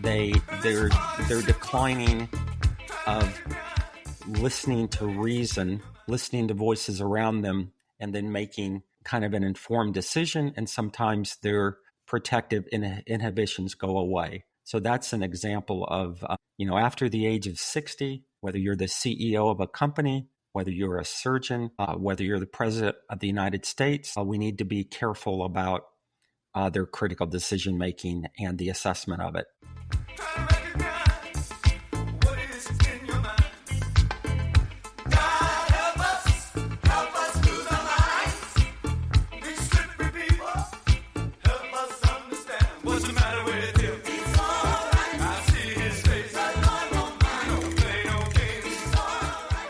they're declining of listening to reason, listening to voices around them, and then making kind of an informed decision. And sometimes their protective inhibitions go away. So that's an example of, after the age of 60, whether you're the CEO of a company, whether you're a surgeon, whether you're the president of the United States, we need to be careful about their critical decision making and the assessment of it.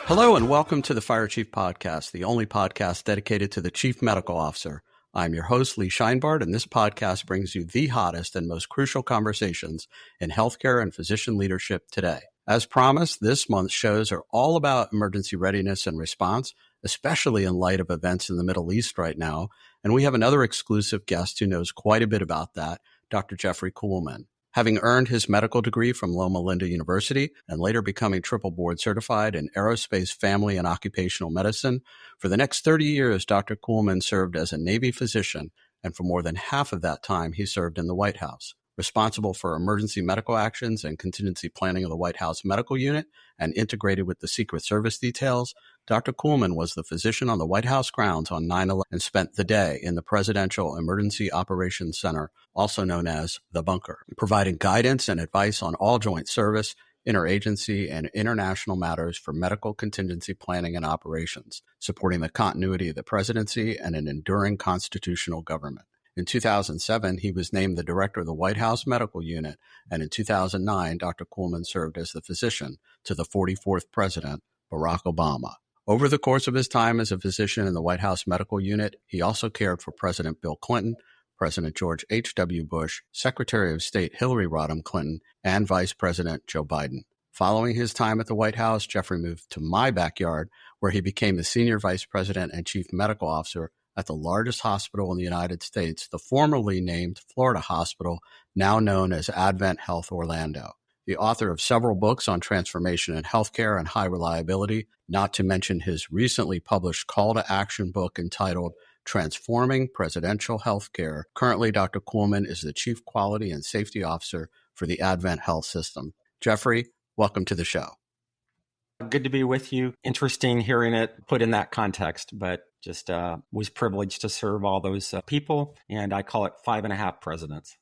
Hello and welcome to the Fire Chief Podcast, the only podcast dedicated to the Chief Medical Officer. I'm your host, Lee Scheinbart, and this podcast brings you the hottest and most crucial conversations in healthcare and physician leadership today. As promised, this month's shows are all about emergency readiness and response, especially in light of events in the Middle East right now. And we have another exclusive guest who knows quite a bit about that, Dr. Jeffrey Kuhlman. Having earned his medical degree from Loma Linda University and later becoming triple board certified in aerospace, family, and occupational medicine, for the next 30 years, Dr. Kuhlman served as a Navy physician, and for more than half of that time, he served in the White House. Responsible for emergency medical actions and contingency planning of the White House Medical Unit and integrated with the Secret Service details, Dr. Kuhlman was the physician on the White House grounds on 9/11 and spent the day in the Presidential Emergency Operations Center, also known as the bunker, providing guidance and advice on all joint service, interagency, and international matters for medical contingency planning and operations, supporting the continuity of the presidency and an enduring constitutional government. In 2007, he was named the director of the White House Medical Unit, and in 2009, Dr. Kuhlman served as the physician to the 44th President, Barack Obama. Over the course of his time as a physician in the White House Medical Unit, he also cared for President Bill Clinton, President George H.W. Bush, Secretary of State Hillary Rodham Clinton, and Vice President Joe Biden. Following his time at the White House, Jeffrey moved to my backyard, where he became the Senior Vice President and Chief Medical Officer at the largest hospital in the United States, the formerly named Florida Hospital, now known as Advent Health Orlando. The author of several books on transformation in healthcare and high reliability, not to mention his recently published call to action book entitled Transforming Presidential Healthcare. Currently, Dr. Kuhlman is the Chief Quality and Safety Officer for the Advent Health System. Jeffrey, welcome to the show. Good to be with you. Interesting hearing it put in that context, but just was privileged to serve all those people, and I call it 5.5 presidents.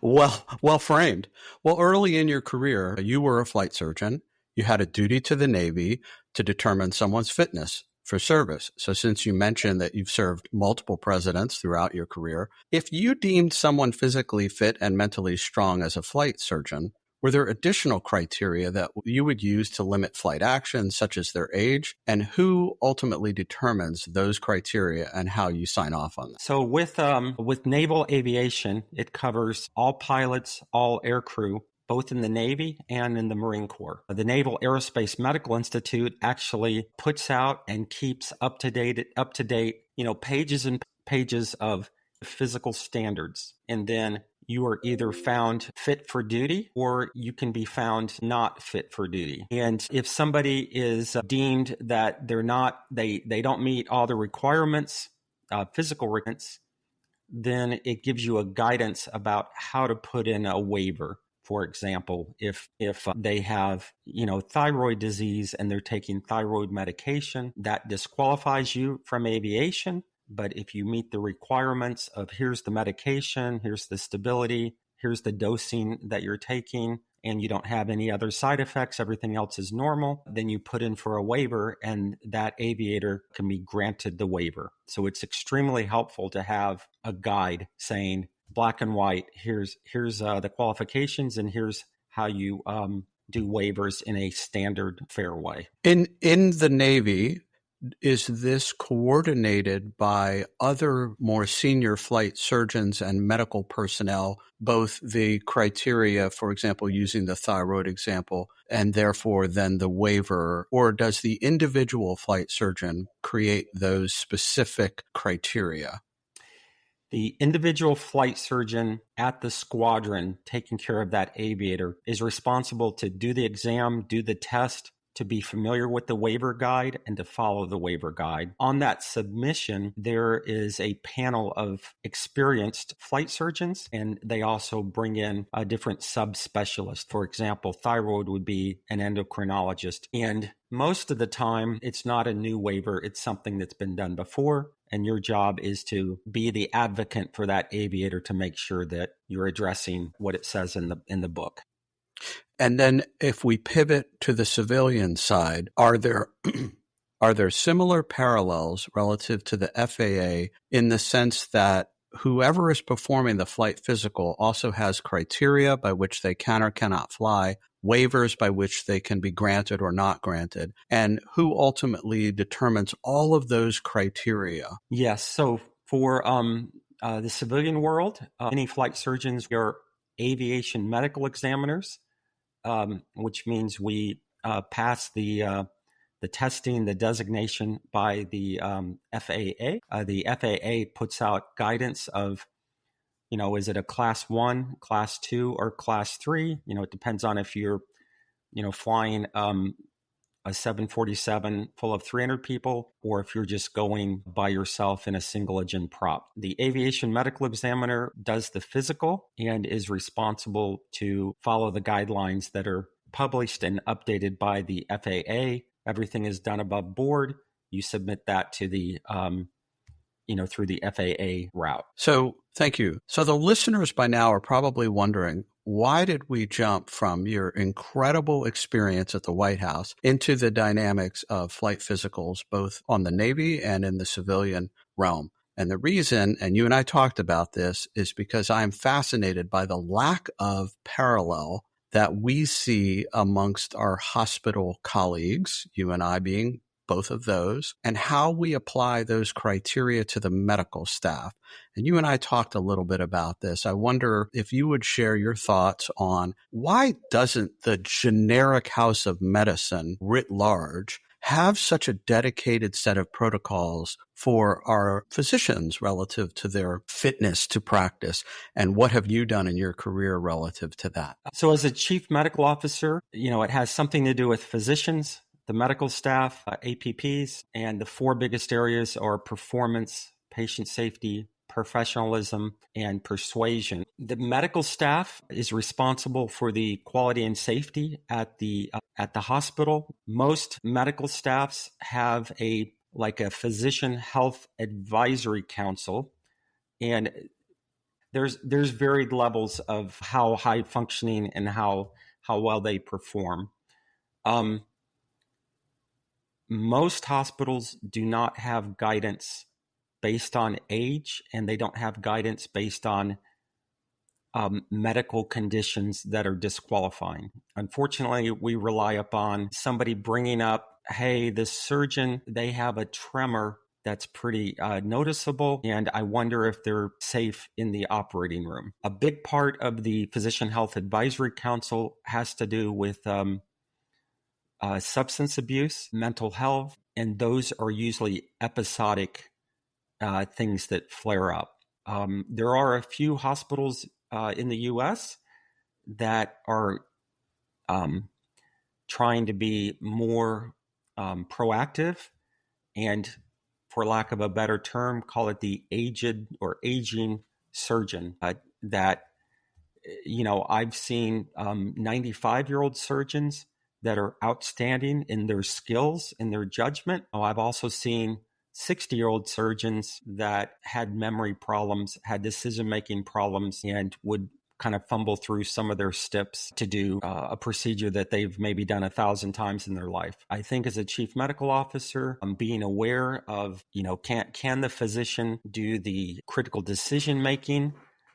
Well framed. Well, early in your career, you were a flight surgeon. You had a duty to the Navy to determine someone's fitness for service. So since you mentioned that you've served multiple presidents throughout your career, if you deemed someone physically fit and mentally strong as a flight surgeon, were there additional criteria that you would use to limit flight actions, such as their age, and who ultimately determines those criteria and how you sign off on them? So with naval aviation, it covers all pilots, all aircrew, both in the Navy and in the Marine Corps. The Naval Aerospace Medical Institute actually puts out and keeps up to date, pages and pages of physical standards, and then you are either found fit for duty or you can be found not fit for duty. And if somebody is deemed that they don't meet all the requirements, physical requirements, then it gives you a guidance about how to put in a waiver. For example, if they have, thyroid disease and they're taking thyroid medication, that disqualifies you from aviation. But if you meet the requirements of here's the medication, here's the stability, here's the dosing that you're taking, and you don't have any other side effects, everything else is normal, then you put in for a waiver and that aviator can be granted the waiver. So it's extremely helpful to have a guide saying black and white, here's the qualifications and here's how you do waivers in a standard, fair way. In the Navy, is this coordinated by other more senior flight surgeons and medical personnel, both the criteria, for example, using the thyroid example, and therefore then the waiver, or does the individual flight surgeon create those specific criteria? The individual flight surgeon at the squadron taking care of that aviator is responsible to do the exam, do the test, to be familiar with the waiver guide and to follow the waiver guide. On that submission, there is a panel of experienced flight surgeons, and they also bring in a different subspecialist. For example, thyroid would be an endocrinologist. And most of the time, it's not a new waiver. It's something that's been done before. And your job is to be the advocate for that aviator to make sure that you're addressing what it says in the book. And then if we pivot to the civilian side, are there similar parallels relative to the FAA in the sense that whoever is performing the flight physical also has criteria by which they can or cannot fly, waivers by which they can be granted or not granted, and who ultimately determines all of those criteria? Yes. So for the civilian world, many flight surgeons are aviation medical examiners, which means we pass the testing, the designation by the FAA. The FAA puts out guidance of, is it a class 1, class 2, or class 3? It depends on if you're, flying a 747 full of 300 people, or if you're just going by yourself in a single engine prop. The aviation medical examiner does the physical and is responsible to follow the guidelines that are published and updated by the FAA. Everything is done above board. You submit that to the through the FAA route. So thank you. So the listeners by now are probably wondering, why did we jump from your incredible experience at the White House into the dynamics of flight physicals, both on the Navy and in the civilian realm? And the reason, and you and I talked about this, is because I'm fascinated by the lack of parallel that we see amongst our hospital colleagues, you and I being both of those, and how we apply those criteria to the medical staff. And you and I talked a little bit about this. I wonder if you would share your thoughts on why doesn't the generic house of medicine writ large have such a dedicated set of protocols for our physicians relative to their fitness to practice? And what have you done in your career relative to that? So as a chief medical officer, it has something to do with physicians, the medical staff, APPs, and the 4 biggest areas are performance, patient safety, professionalism, and persuasion. The medical staff is responsible for the quality and safety at the hospital. Most medical staffs have a physician health advisory council, and there's varied levels of how high functioning and how well they perform. Most hospitals do not have guidance based on age, and they don't have guidance based on medical conditions that are disqualifying. Unfortunately, we rely upon somebody bringing up, hey, this surgeon, they have a tremor that's pretty noticeable, and I wonder if they're safe in the operating room. A big part of the Physician Health Advisory Council has to do with substance abuse, mental health, and those are usually episodic things that flare up. There are a few hospitals in the U.S. that are trying to be more proactive and, for lack of a better term, call it the aged or aging surgeon. That, I've seen 95-year-old surgeons that are outstanding in their skills, in their judgment. I've also seen 60-year-old surgeons that had memory problems, had decision-making problems, and would kind of fumble through some of their steps to do a procedure that they've maybe done 1,000 times in their life. I think as a chief medical officer, being aware of, can the physician do the critical decision-making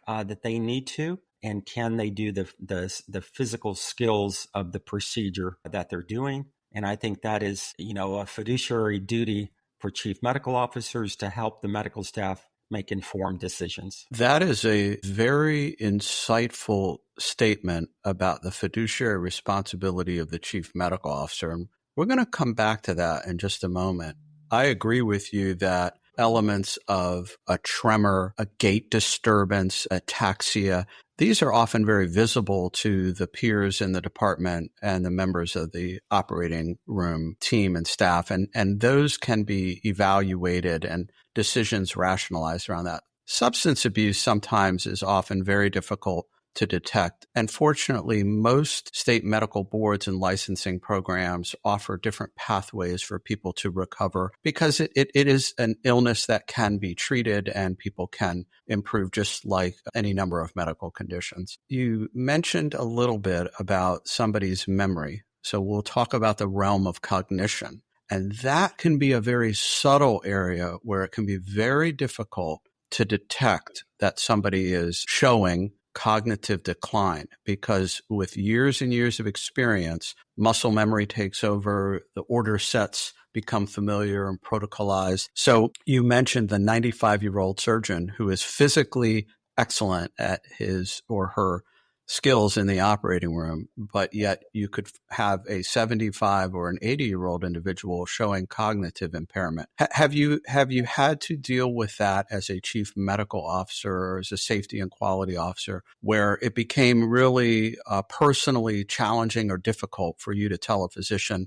that they need to? And can they do the physical skills of the procedure that they're doing? And I think that is, a fiduciary duty for chief medical officers to help the medical staff make informed decisions. That is a very insightful statement about the fiduciary responsibility of the chief medical officer. And we're going to come back to that in just a moment. I agree with you that elements of a tremor, a gait disturbance, ataxia. These are often very visible to the peers in the department and the members of the operating room team and staff. And those can be evaluated and decisions rationalized around that. Substance abuse sometimes is often very difficult to detect. And fortunately, most state medical boards and licensing programs offer different pathways for people to recover because it is an illness that can be treated and people can improve just like any number of medical conditions. You mentioned a little bit about somebody's memory. So we'll talk about the realm of cognition. And that can be a very subtle area where it can be very difficult to detect that somebody is showing cognitive decline because with years and years of experience, muscle memory takes over, the order sets become familiar and protocolized. So you mentioned the 95-year-old surgeon who is physically excellent at his or her skills in the operating room, but yet you could have a 75 or an 80-year-old individual showing cognitive impairment. Have you had to deal with that as a chief medical officer or as a safety and quality officer, where it became really personally challenging or difficult for you to tell a physician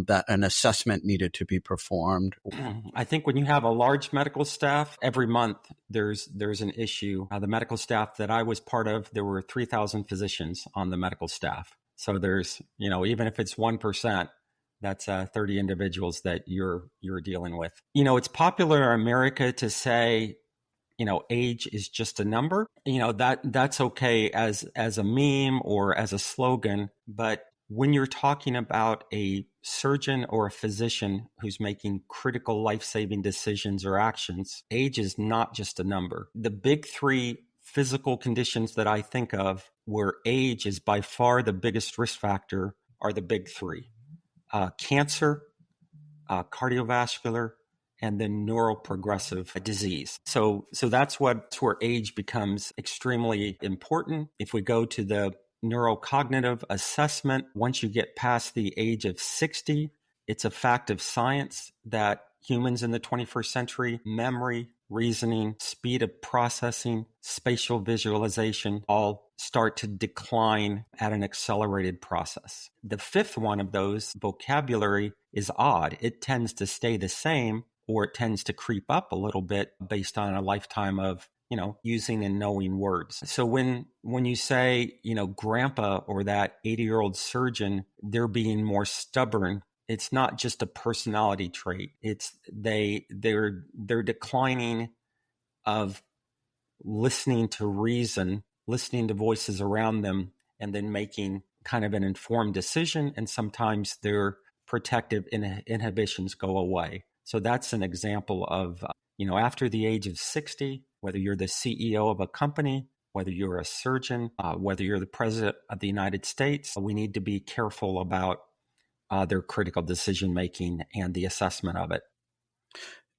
that an assessment needed to be performed? I think when you have a large medical staff, every month there's an issue. The medical staff that I was part of, there were 3,000 physicians on the medical staff. So there's, even if it's 1%, that's 30 individuals that you're dealing with. It's popular in America to say, age is just a number. That's okay as a meme or as a slogan, but when you're talking about a surgeon or a physician who's making critical life-saving decisions or actions, age is not just a number. The big three physical conditions that I think of where age is by far the biggest risk factor are the big three: cancer, cardiovascular, and then neuroprogressive disease. So that's where age becomes extremely important. If we go to the neurocognitive assessment, once you get past the age of 60, it's a fact of science that humans in the 21st century, memory, reasoning, speed of processing, spatial visualization, all start to decline at an accelerated process. The fifth one of those, vocabulary, is odd. It tends to stay the same, or it tends to creep up a little bit based on a lifetime of using and knowing words. So when you say, grandpa or that 80-year-old surgeon, they're being more stubborn, it's not just a personality trait. It's they're declining of listening to reason, listening to voices around them, and then making kind of an informed decision. And sometimes their protective inhibitions go away. So that's an example of, after the age of 60, whether you're the CEO of a company, whether you're a surgeon, whether you're the president of the United States, we need to be careful about their critical decision-making and the assessment of it.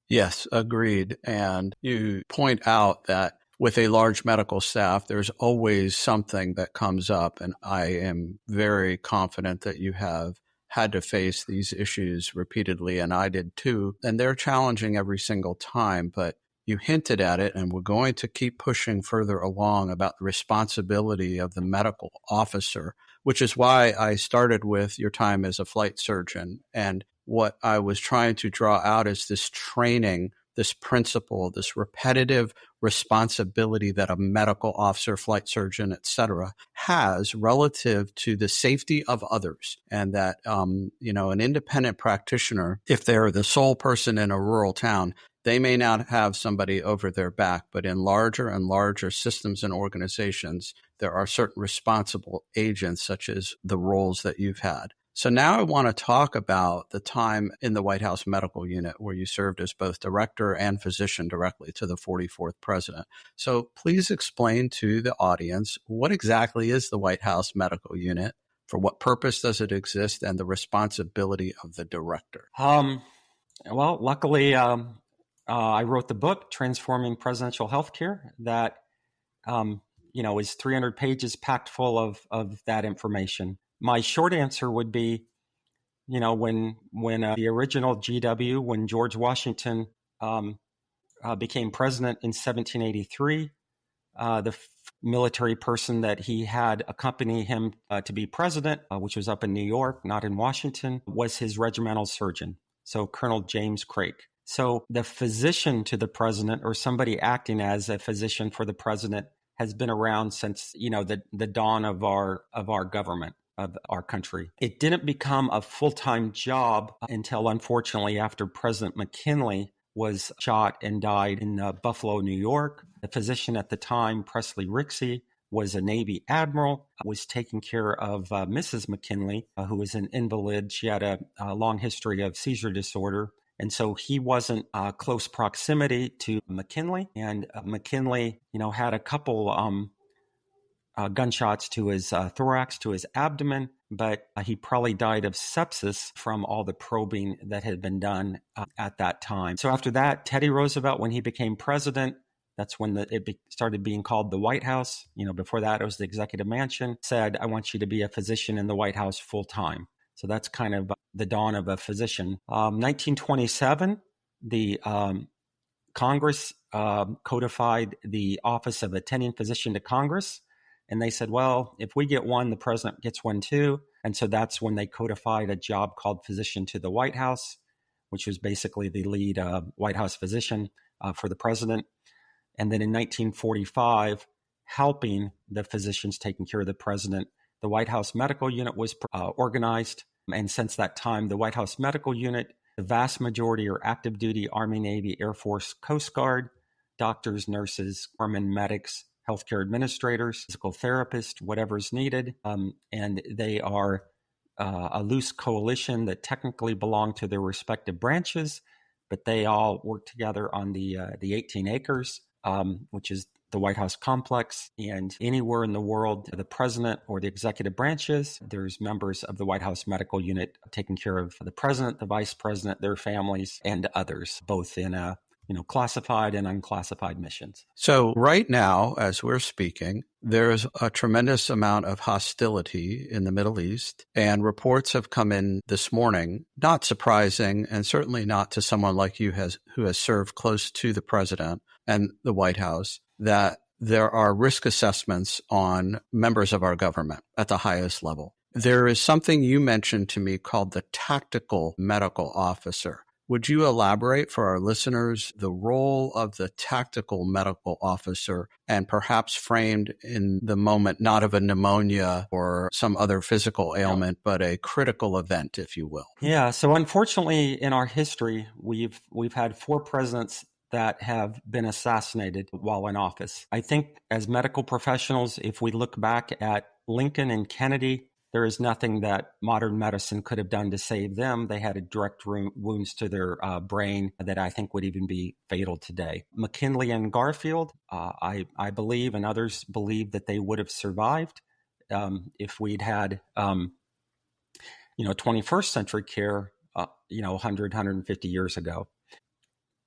Yes, agreed. And you point out that with a large medical staff, there's always something that comes up. And I am very confident that you have had to face these issues repeatedly, and I did too. And they're challenging every single time, but you hinted at it, and we're going to keep pushing further along about the responsibility of the medical officer, which is why I started with your time as a flight surgeon. And what I was trying to draw out is this training, this principle, this repetitive responsibility that a medical officer, flight surgeon, et cetera, has relative to the safety of others. And that, an independent practitioner, if they're the sole person in a rural town, they may not have somebody over their back, but in larger and larger systems and organizations, there are certain responsible agents, such as the roles that you've had. So now I want to talk about the time in the White House Medical Unit where you served as both director and physician directly to the 44th president. So please explain to the audience, what exactly is the White House Medical Unit? For what purpose does it exist, and the responsibility of the director? Well, luckily, I wrote the book, Transforming Presidential Healthcare, that, is 300 pages packed full of that information. My short answer would be, when the original GW, when George Washington became president in 1783. The military person that he had accompany him to be president, which was up in New York, not in Washington, was his regimental surgeon. So Colonel James Craik. So the physician to the president, or somebody acting as a physician for the president, has been around since, the dawn of our government, of our country. It didn't become a full-time job until, unfortunately, after President McKinley was shot and died in Buffalo, New York. The physician at the time, Presley Rixey, was a Navy admiral, was taking care of Mrs. McKinley, who was an invalid. She had a long history of seizure disorder. And so he wasn't close proximity to McKinley. And McKinley, had a couple gunshots to his thorax, to his abdomen, but he probably died of sepsis from all the probing that had been done at that time. So after that, Teddy Roosevelt, when he became president, that's when it started being called the White House. Before that, it was the Executive Mansion, said, I want you to be a physician in the White House full time. So that's kind of the dawn of a physician. 1927, the Congress codified the office of attending physician to Congress. And they said, well, if we get one, the president gets one too. And so that's when they codified a job called physician to the White House, which was basically the lead White House physician for the president. And then in 1945, helping the physicians taking care of the president, the White House Medical Unit was organized. And since that time, the White House Medical Unit, the vast majority are active duty Army, Navy, Air Force, Coast Guard, doctors, nurses, airmen, medics, healthcare administrators, physical therapists, whatever's needed. And they are a loose coalition that technically belong to their respective branches, but they all work together on the 18 acres, which is the White House complex. And anywhere in the world, the president or the executive branches, there's members of the White House Medical Unit taking care of the president, the vice president, their families, and others, both in classified and unclassified missions. So right now, as we're speaking, there's a tremendous amount of hostility in the Middle East, and reports have come in this morning, not surprising, and certainly not to someone like you who has served close to the president and the White House, that there are risk assessments on members of our government at the highest level. There is something you mentioned to me called the tactical medical officer. Would you elaborate for our listeners the role of the tactical medical officer, and perhaps framed in the moment not of a pneumonia or some other physical ailment, but a critical event, if you will? Yeah. So unfortunately, in our history, we've had 4 presidents that have been assassinated while in office. I think as medical professionals, if we look back at Lincoln and Kennedy, there is nothing that modern medicine could have done to save them. They had direct wounds to their brain that I think would even be fatal today. McKinley and Garfield, I believe, and others believe, that they would have survived if we'd had, 21st century care, 100, 150 years ago.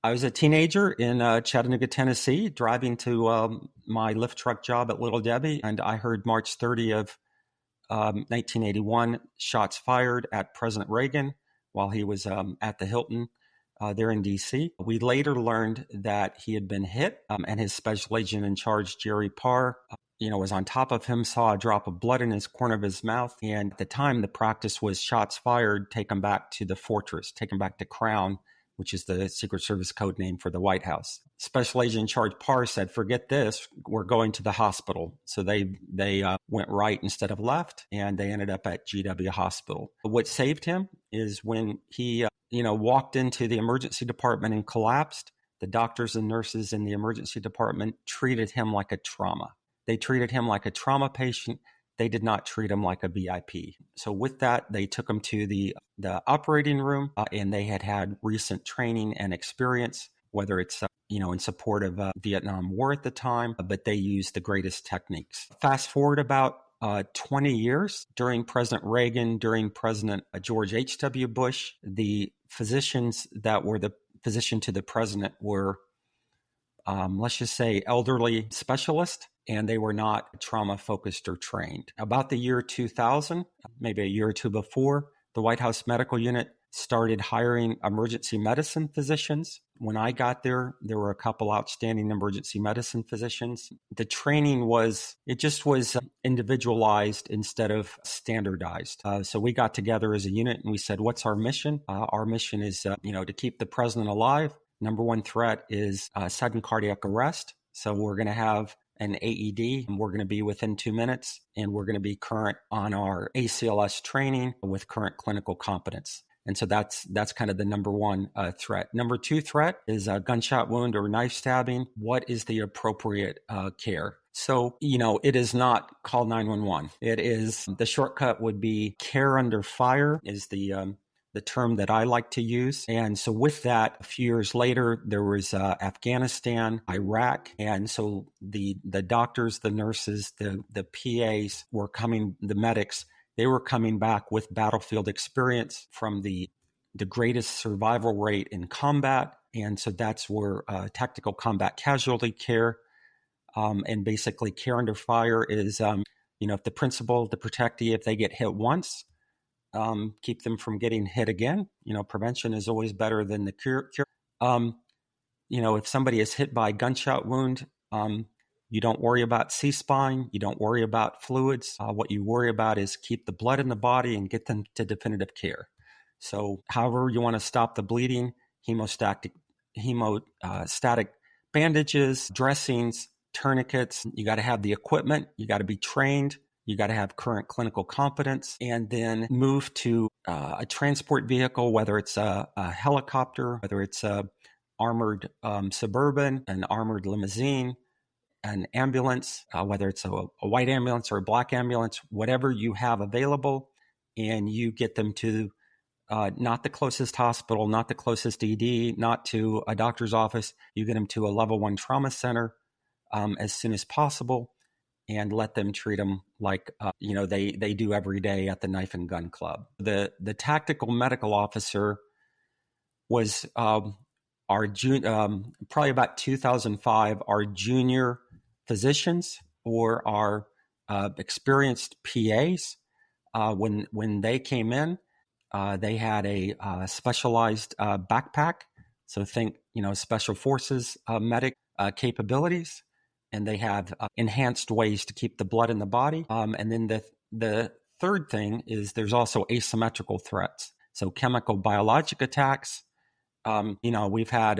I was a teenager in Chattanooga, Tennessee, driving to my lift truck job at Little Debbie, and I heard March 30 of 1981, shots fired at President Reagan while he was at the Hilton there in D.C. We later learned that he had been hit, and his special agent in charge, Jerry Parr, was on top of him, saw a drop of blood in his corner of his mouth. And at the time, the practice was shots fired, take him back to the fortress, take him back to Crown, which is the Secret Service code name for the White House. Special agent in charge Parr said, forget this, we're going to the hospital. So they went right instead of left, and they ended up at GW Hospital. What saved him is when he, walked into the emergency department and collapsed, the doctors and nurses in the emergency department treated him like a trauma. They treated him like a trauma patient. They did not treat him like a VIP. So with that, they took him to the operating room, and they had recent training and experience, whether it's in support of Vietnam War at the time, but they used the greatest techniques. Fast forward about 20 years, during President Reagan, during President George H.W. Bush, the physicians that were the physician to the president were, let's just say, elderly specialists, and they were not trauma-focused or trained. About the year 2000, maybe a year or two before, the White House Medical Unit started hiring emergency medicine physicians. When I got there, there were a couple outstanding emergency medicine physicians. The training was individualized instead of standardized. So we got together as a unit and we said, what's our mission? Our mission is, to keep the president alive. Number one threat is sudden cardiac arrest. So we're going to have an AED, and we're going to be within 2 minutes, and we're going to be current on our ACLS training with current clinical competence. And so that's kind of the number one threat. Number two threat is a gunshot wound or knife stabbing. What is the appropriate care? So, it is not call 911. It is, the shortcut would be care under fire is the term that I like to use. And so with that, a few years later, there was Afghanistan, Iraq. And so the doctors, the nurses, the PAs were coming, the medics, they were coming back with battlefield experience from the greatest survival rate in combat. And so that's where tactical combat casualty care and basically care under fire is, if the principal, the protectee, if they get hit once, keep them from getting hit again. Prevention is always better than the cure. If somebody is hit by a gunshot wound, you don't worry about C-spine. You don't worry about fluids. What you worry about is keep the blood in the body and get them to definitive care. So however you want to stop the bleeding, hemostatic bandages, dressings, tourniquets. You got to have the equipment. You got to be trained. You got to have current clinical competence, and then move to a transport vehicle, whether it's a helicopter, whether it's a armored Suburban, an armored limousine, an ambulance, whether it's a white ambulance or a black ambulance, whatever you have available, and you get them to not the closest hospital, not the closest ED, not to a doctor's office. You get them to a level 1 trauma center as soon as possible, and let them treat them like they do every day at the Knife and Gun Club. The tactical medical officer was our probably about 2005. Our junior physicians or our experienced PAs. When they came in, they had a specialized backpack. So think special forces medic capabilities. And they have enhanced ways to keep the blood in the body. And then the third thing is there's also asymmetrical threats. So chemical biologic attacks. We've had,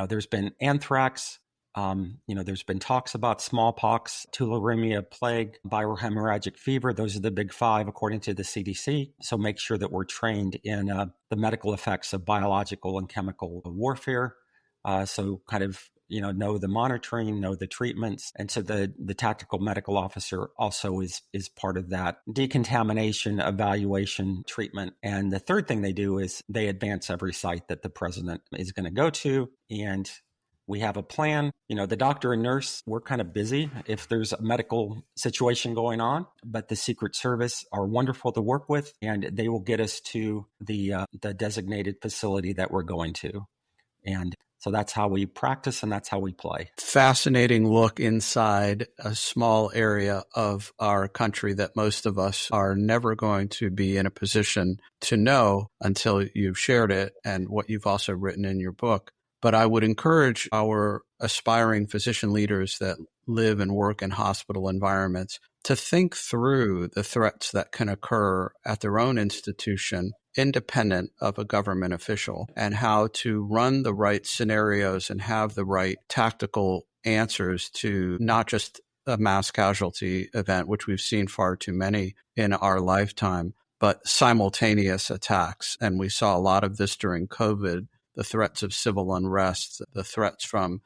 there's been anthrax. There's been talks about smallpox, tularemia, plague, viral hemorrhagic fever. Those are the big five according to the CDC. So make sure that we're trained in the medical effects of biological and chemical warfare. So kind of know the monitoring, know the treatments. And so the tactical medical officer also is part of that decontamination, evaluation, treatment. And the third thing they do is they advance every site that the president is going to go to. And we have a plan. The doctor and nurse, we're kind of busy if there's a medical situation going on, but the Secret Service are wonderful to work with, and they will get us to the designated facility that we're going to. And so that's how we practice and that's how we play. Fascinating look inside a small area of our country that most of us are never going to be in a position to know until you've shared it and what you've also written in your book. But I would encourage our aspiring physician leaders that live and work in hospital environments to think through the threats that can occur at their own institution independent of a government official, and how to run the right scenarios and have the right tactical answers to not just a mass casualty event, which we've seen far too many in our lifetime, but simultaneous attacks. And we saw a lot of this during COVID, the threats of civil unrest, the threats from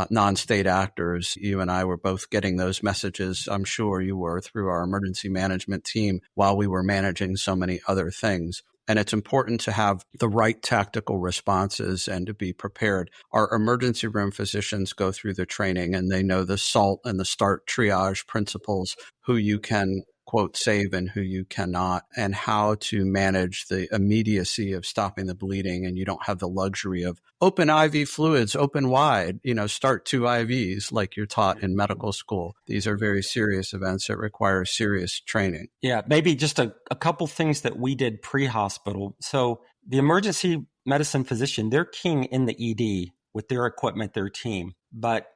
non-state actors. You and I were both getting those messages, I'm sure you were, through our emergency management team while we were managing so many other things. And it's important to have the right tactical responses and to be prepared. Our emergency room physicians go through the training and they know the SALT and the START triage principles, who you can quote save and who you cannot, and how to manage the immediacy of stopping the bleeding. And you don't have the luxury of open IV fluids, open wide, start 2 IVs like you're taught in medical school. These are very serious events that require serious training. Yeah, maybe just a couple things that we did pre-hospital. So the emergency medicine physician, they're king in the ED with their equipment, their team. But,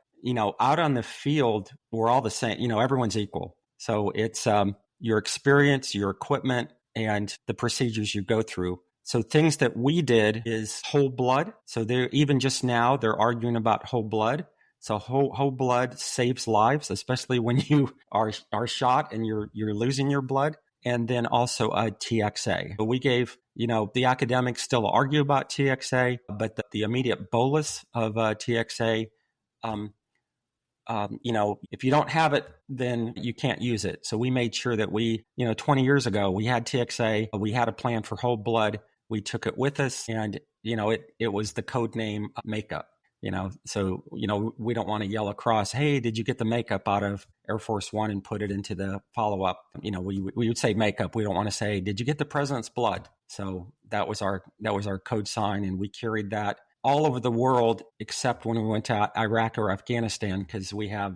out on the field, we're all the same. Everyone's equal. So it's your experience, your equipment, and the procedures you go through. So things that we did is whole blood. So they're even just now, they're arguing about whole blood. So whole blood saves lives, especially when you are shot and you're losing your blood. And then also TXA. So we gave, the academics still argue about TXA, but the immediate bolus of TXA, if you don't have it, then you can't use it. So we made sure that 20 years ago, we had TXA, we had a plan for whole blood. We took it with us, and, it was the code name makeup. So, we don't want to yell across, hey, did you get the makeup out of Air Force One and put it into the follow-up? We would say makeup. We don't want to say, did you get the president's blood? So that was our code sign. And we carried that all over the world, except when we went to Iraq or Afghanistan, because we have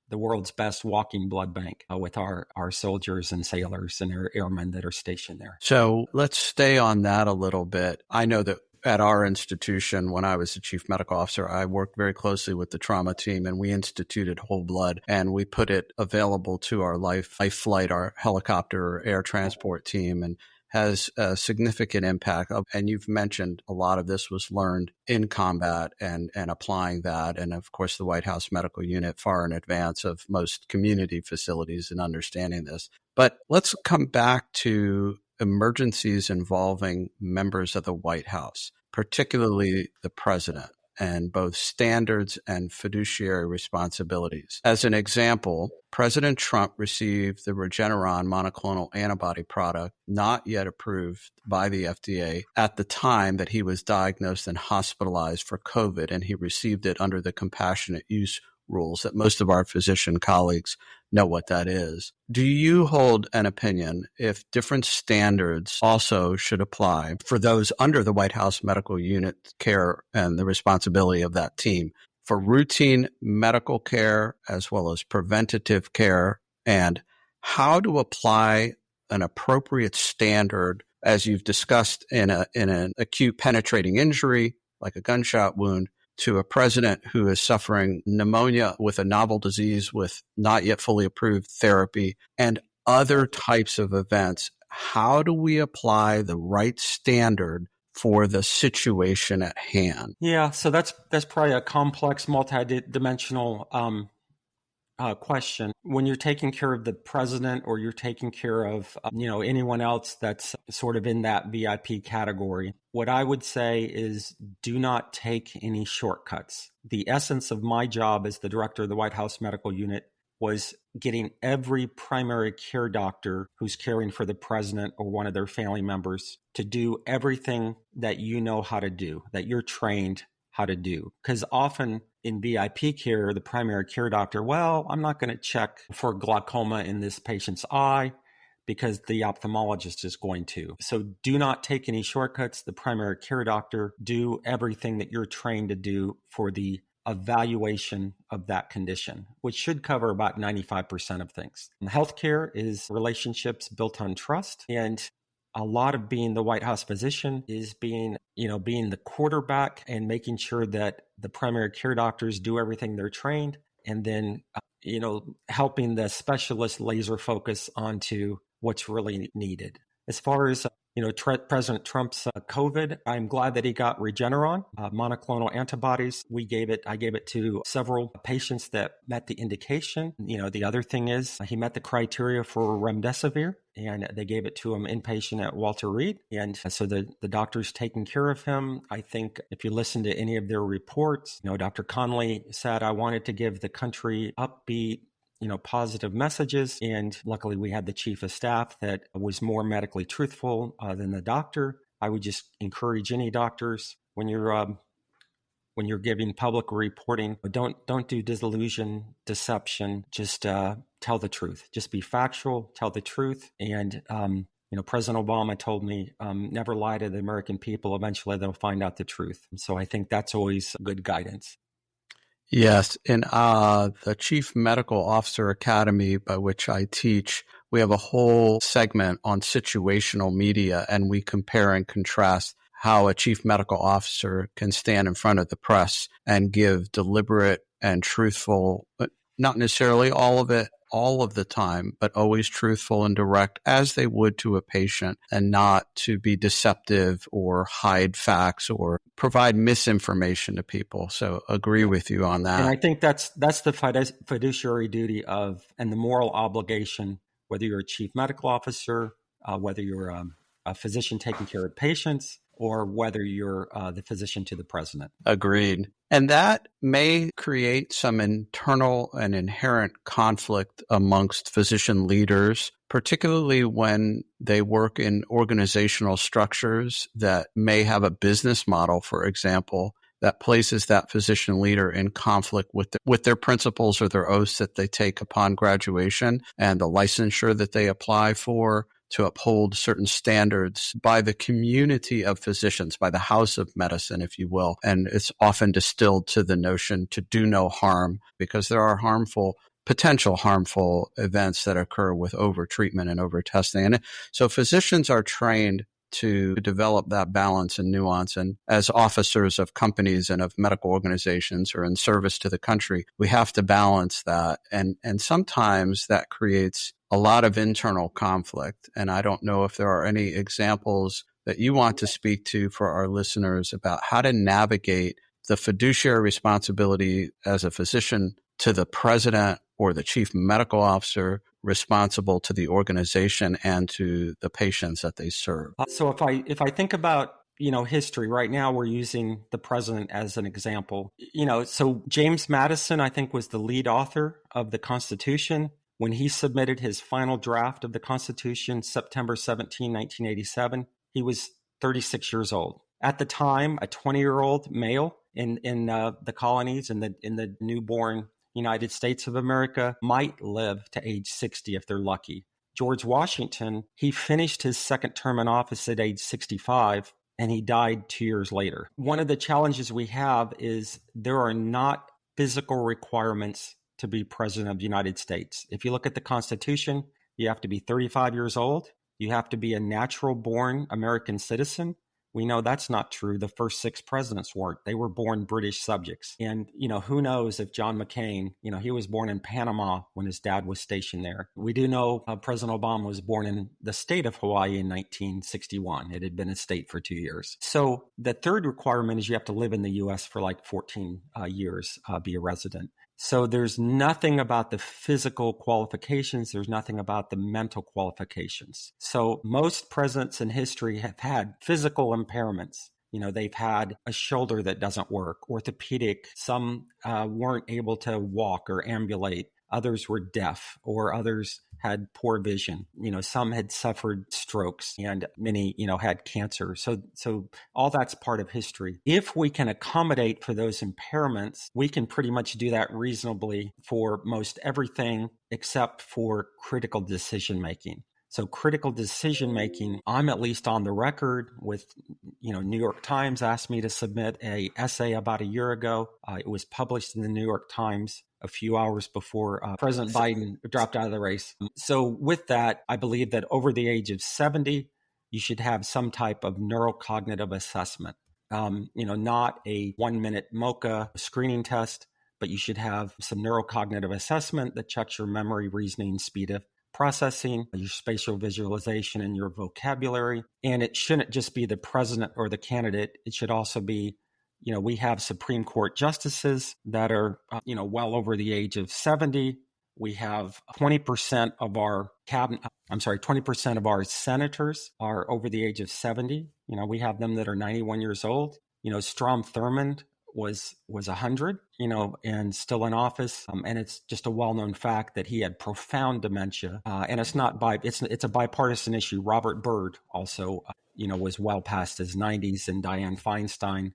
the world's best walking blood bank with our soldiers and sailors and our airmen that are stationed there. So let's stay on that a little bit. I know that at our institution, when I was the chief medical officer, I worked very closely with the trauma team, and we instituted whole blood, and we put it available to our life flight, our helicopter or air transport team, and has a significant impact. And you've mentioned a lot of this was learned in combat and applying that. And of course, the White House Medical Unit far in advance of most community facilities in understanding this. But let's come back to emergencies involving members of the White House, particularly the president, and both standards and fiduciary responsibilities. As an example, President Trump received the Regeneron monoclonal antibody product, not yet approved by the FDA, at the time that he was diagnosed and hospitalized for COVID, and he received it under the compassionate use rules that most of our physician colleagues know what that is. Do you hold an opinion if different standards also should apply for those under the White House Medical Unit care and the responsibility of that team for routine medical care as well as preventative care, and how to apply an appropriate standard, as you've discussed, in an acute penetrating injury like a gunshot wound, to a president who is suffering pneumonia with a novel disease with not yet fully approved therapy and other types of events? How do we apply the right standard for the situation at hand? Yeah, so that's probably a complex, multidimensional question. When you're taking care of the president or you're taking care of anyone else that's sort of in that VIP category, what I would say is do not take any shortcuts. The essence of my job as the director of the White House Medical Unit was getting every primary care doctor who's caring for the president or one of their family members to do everything that you know how to do, that you're trained how to do. Because often in VIP care, the primary care doctor, I'm not going to check for glaucoma in this patient's eye because the ophthalmologist is going to. So do not take any shortcuts. The primary care doctor, do everything that you're trained to do for the evaluation of that condition, which should cover about 95% of things. And healthcare is relationships built on trust. And a lot of being the White House physician is being the quarterback and making sure that the primary care doctors do everything they're trained, and then, helping the specialist laser focus onto what's really needed. As far as President Trump's COVID, I'm glad that he got Regeneron, monoclonal antibodies. I gave it to several patients that met the indication. The other thing is he met the criteria for remdesivir, and they gave it to him inpatient at Walter Reed. And so the doctor's taking care of him. I think if you listen to any of their reports, Dr. Conley said, I wanted to give the country upbeat, positive messages. And luckily we had the chief of staff that was more medically truthful than the doctor. I would just encourage any doctors, when you're when you're giving public reporting. Don't do disillusion, deception. Just tell the truth. Just be factual, tell the truth. And President Obama told me, never lie to the American people. Eventually, they'll find out the truth. And so I think that's always good guidance. Yes. In the Chief Medical Officer Academy, by which I teach, we have a whole segment on situational media, and we compare and contrast how a chief medical officer can stand in front of the press and give deliberate and truthful, but not necessarily all of it all of the time, but always truthful and direct as they would to a patient, and not to be deceptive or hide facts or provide misinformation to people. So agree with you on that. And I think that's the fiduciary duty of, and the moral obligation, whether you're a chief medical officer, whether you're a physician taking care of patients, or whether you're the physician to the president. Agreed. And that may create some internal and inherent conflict amongst physician leaders, particularly when they work in organizational structures that may have a business model, for example, that places that physician leader in conflict with their principles or their oaths that they take upon graduation and the licensure that they apply for, to uphold certain standards by the community of physicians, by the house of medicine, if you will. And it's often distilled to the notion to do no harm, because there are potential harmful events that occur with over-treatment and over-testing. And so physicians are trained to develop that balance and nuance. And as officers of companies and of medical organizations or in service to the country, we have to balance that. And sometimes that creates a lot of internal conflict. And I don't know if there are any examples that you want to speak to for our listeners about how to navigate the fiduciary responsibility as a physician to the president or the chief medical officer responsible to the organization and to the patients that they serve. So if I think about history, right now we're using the president as an example. So James Madison, I think, was the lead author of the Constitution. When he submitted his final draft of the Constitution, September 17, 1987, he was 36 years old. At the time, a 20-year-old male in the colonies, in the newborn United States of America, might live to age 60 if they're lucky. George Washington, he finished his second term in office at age 65, and he died 2 years later. One of the challenges we have is there are not physical requirements to be president of the United States. If you look at the Constitution, you have to be 35 years old. You have to be a natural-born American citizen. We know that's not true. The first 6 presidents weren't. They were born British subjects. And, who knows if John McCain, he was born in Panama when his dad was stationed there. We do know President Obama was born in the state of Hawaii in 1961. It had been a state for 2 years. So the third requirement is you have to live in the U.S. for like 14 years, be a resident. So there's nothing about the physical qualifications. There's nothing about the mental qualifications. So most presidents in history have had physical impairments. They've had a shoulder that doesn't work, orthopedic. Some weren't able to walk or ambulate. Others were deaf, or others had poor vision. Some had suffered strokes, and many, had cancer. So all that's part of history. If we can accommodate for those impairments, we can pretty much do that reasonably for most everything except for critical decision making. So critical decision making, I'm at least on the record with, New York Times asked me to submit an essay about a year ago. It was published in the New York Times a few hours before President Biden dropped out of the race. So with that, I believe that over the age of 70, you should have some type of neurocognitive assessment. Not a 1-minute MOCA screening test, but you should have some neurocognitive assessment that checks your memory, reasoning, speed of processing, your spatial visualization, and your vocabulary. And it shouldn't just be the president or the candidate. It should also be, we have Supreme Court justices that are, well over the age of 70. We have 20% of our 20% of our senators are over the age of 70. We have them that are 91 years old. Strom Thurmond was 100, and still in office. And it's just a well-known fact that he had profound dementia. And it's a bipartisan issue. Robert Byrd also, was well past his 90s. And Dianne Feinstein,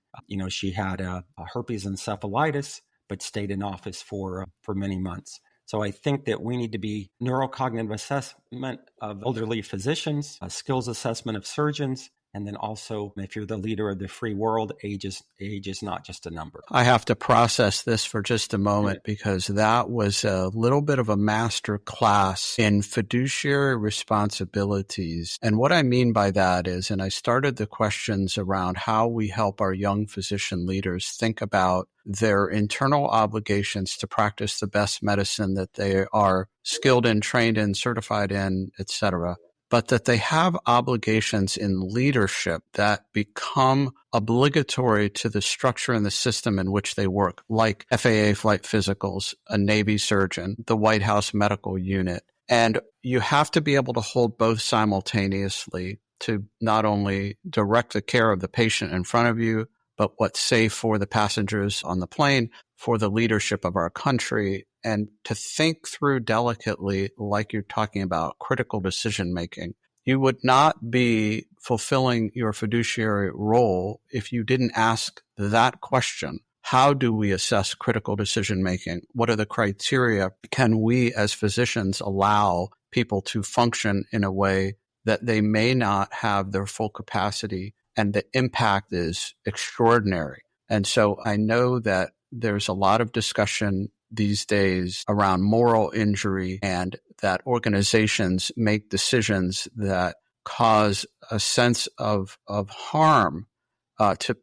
she had a herpes encephalitis, but stayed in office for many months. So I think that we need to be neurocognitive assessment of elderly physicians, skills assessment of surgeons, and then also, if you're the leader of the free world, age is not just a number. I have to process this for just a moment because that was a little bit of a master class in fiduciary responsibilities. And what I mean by that is, and I started the questions around how we help our young physician leaders think about their internal obligations to practice the best medicine that they are skilled in, trained in, certified in, etc., but that they have obligations in leadership that become obligatory to the structure and the system in which they work, like FAA flight physicals, a Navy surgeon, the White House medical unit. And you have to be able to hold both simultaneously to not only direct the care of the patient in front of you, but what's safe for the passengers on the plane, for the leadership of our country, and to think through delicately, like you're talking about, critical decision making. You would not be fulfilling your fiduciary role if you didn't ask that question. How do we assess critical decision making? What are the criteria? Can we as physicians allow people to function in a way that they may not have their full capacity? And the impact is extraordinary. And so I know that there's a lot of discussion these days around moral injury and that organizations make decisions that cause a sense of harm to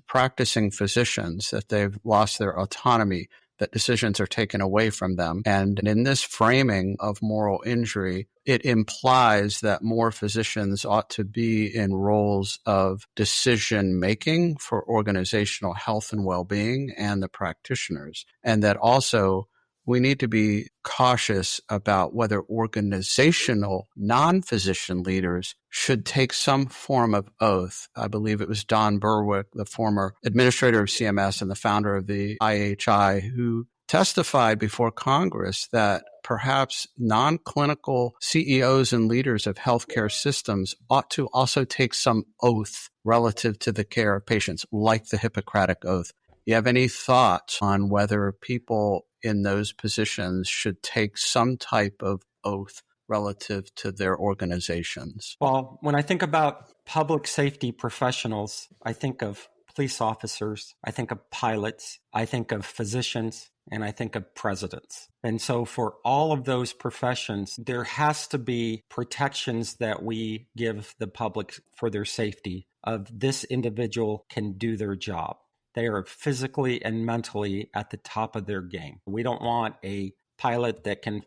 practicing physicians, that they've lost their autonomy, that decisions are taken away from them. And in this framing of moral injury, it implies that more physicians ought to be in roles of decision making for organizational health and well-being and the practitioners. And that also we need to be cautious about whether organizational non-physician leaders should take some form of oath. I believe it was Don Berwick, the former administrator of CMS and the founder of the IHI, who testified before Congress that perhaps non-clinical CEOs and leaders of healthcare systems ought to also take some oath relative to the care of patients, like the Hippocratic Oath. You have any thoughts on whether people in those positions should take some type of oath relative to their organizations? Well, when I think about public safety professionals, I think of police officers, I think of pilots, I think of physicians, and I think of presidents. And so for all of those professions, there has to be protections that we give the public for their safety of this individual can do their job. They are physically and mentally at the top of their game. We don't want a pilot that can,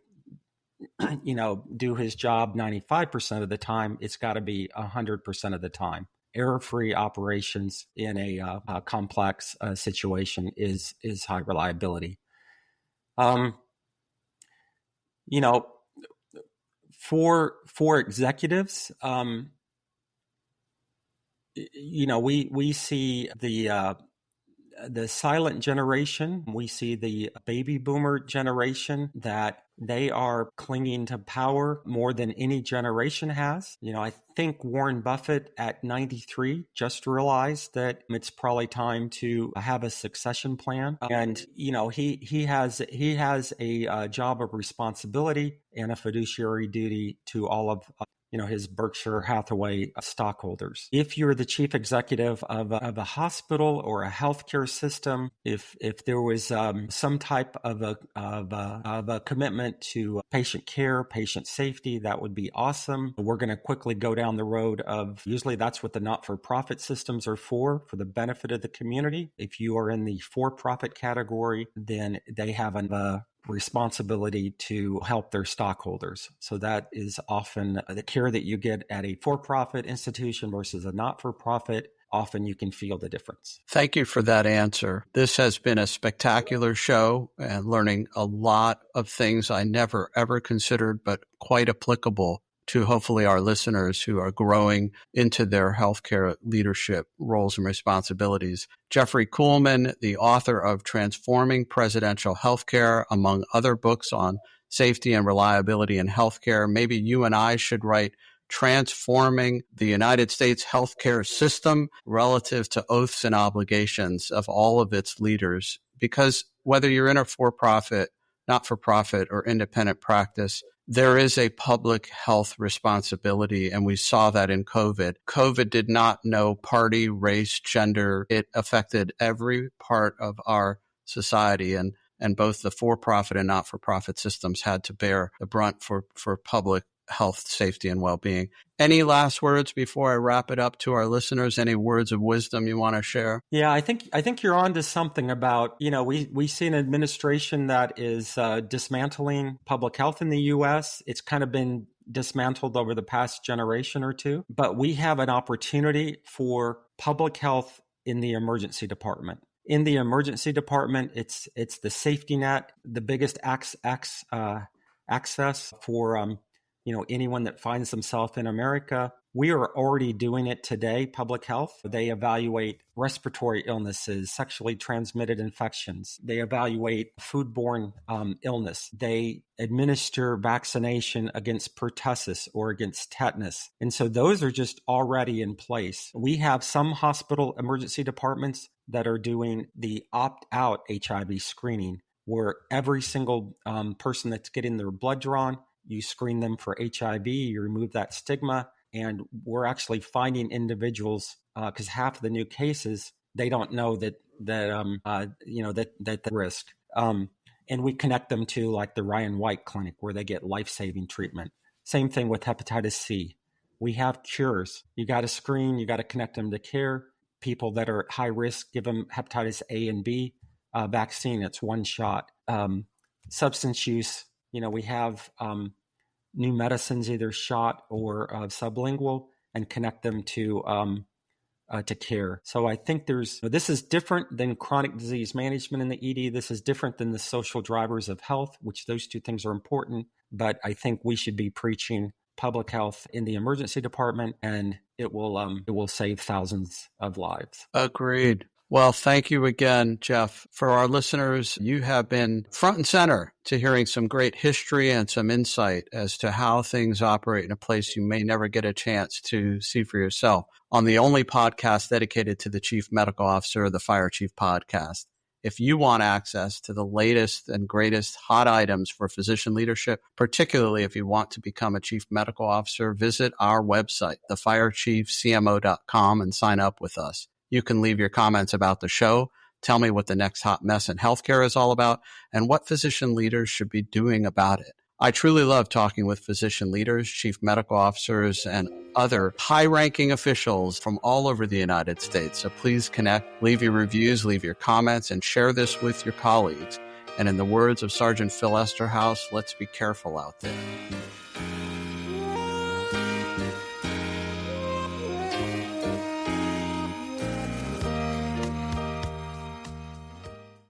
do his job 95% of the time. It's got to be 100% of the time. Error-free operations in a complex situation is high reliability. For executives, we see the silent generation. We see the baby boomer generation that they are clinging to power more than any generation has. I think Warren Buffett at 93 just realized that it's probably time to have a succession plan. And, he has a job of responsibility and a fiduciary duty to all of his Berkshire Hathaway stockholders. If you're the chief executive of a hospital or a healthcare system, if there was some type of a commitment to patient care, patient safety, that would be awesome. We're going to quickly go down the road of, usually that's what the not-for-profit systems are for the benefit of the community. If you are in the for-profit category, then they have a responsibility to help their stockholders. So that is often the care that you get at a for-profit institution versus a not-for-profit. Often you can feel the difference. Thank you for that answer. This has been a spectacular show and learning a lot of things I never ever considered, but quite applicable to hopefully our listeners who are growing into their healthcare leadership roles and responsibilities. Jeffrey Kuhlman, the author of Transforming Presidential Healthcare, among other books on safety and reliability in healthcare. Maybe you and I should write transforming the United States healthcare system relative to oaths and obligations of all of its leaders. Because whether you're in a for-profit, not-for-profit, or independent practice, there is a public health responsibility, and we saw that in COVID. COVID did not know party, race, gender. It affected every part of our society, and both the for-profit and not-for-profit systems had to bear the brunt for public health, safety, and well-being. Any last words before I wrap it up to our listeners? Any words of wisdom you want to share? Yeah, I think you're on to something about, we see an administration that is dismantling public health in the U.S. It's kind of been dismantled over the past generation or two, but we have an opportunity for public health in the emergency department. In the emergency department, it's the safety net, the biggest access for anyone that finds themselves in America. We are already doing it today, public health. They evaluate respiratory illnesses, sexually transmitted infections. They evaluate foodborne illness. They administer vaccination against pertussis or against tetanus. And so those are just already in place. We have some hospital emergency departments that are doing the opt-out HIV screening, where every single person that's getting their blood drawn, you screen them for HIV, you remove that stigma, and we're actually finding individuals because half of the new cases, they don't know that risk, and we connect them to like the Ryan White Clinic where they get life-saving treatment. Same thing with hepatitis C. We have cures. You got to screen, you got to connect them to care. People that are at high risk, give them hepatitis A and B vaccine. It's one shot. Substance use. We have new medicines, either shot or sublingual, and connect them to care. So I think this is different than chronic disease management in the ED. This is different than the social drivers of health, which those two things are important. But I think we should be preaching public health in the emergency department, and it will save thousands of lives. Agreed. Well, thank you again, Jeff. For our listeners, you have been front and center to hearing some great history and some insight as to how things operate in a place you may never get a chance to see for yourself on the only podcast dedicated to the Chief Medical Officer of the Fire Chief Podcast. If you want access to the latest and greatest hot items for physician leadership, particularly if you want to become a chief medical officer, visit our website, thefirechiefcmo.com, and sign up with us. You can leave your comments about the show, tell me what the next hot mess in healthcare is all about, and what physician leaders should be doing about it. I truly love talking with physician leaders, chief medical officers, and other high-ranking officials from all over the United States. So please connect, leave your reviews, leave your comments, and share this with your colleagues. And in the words of Sergeant Phil Esterhaus, let's be careful out there.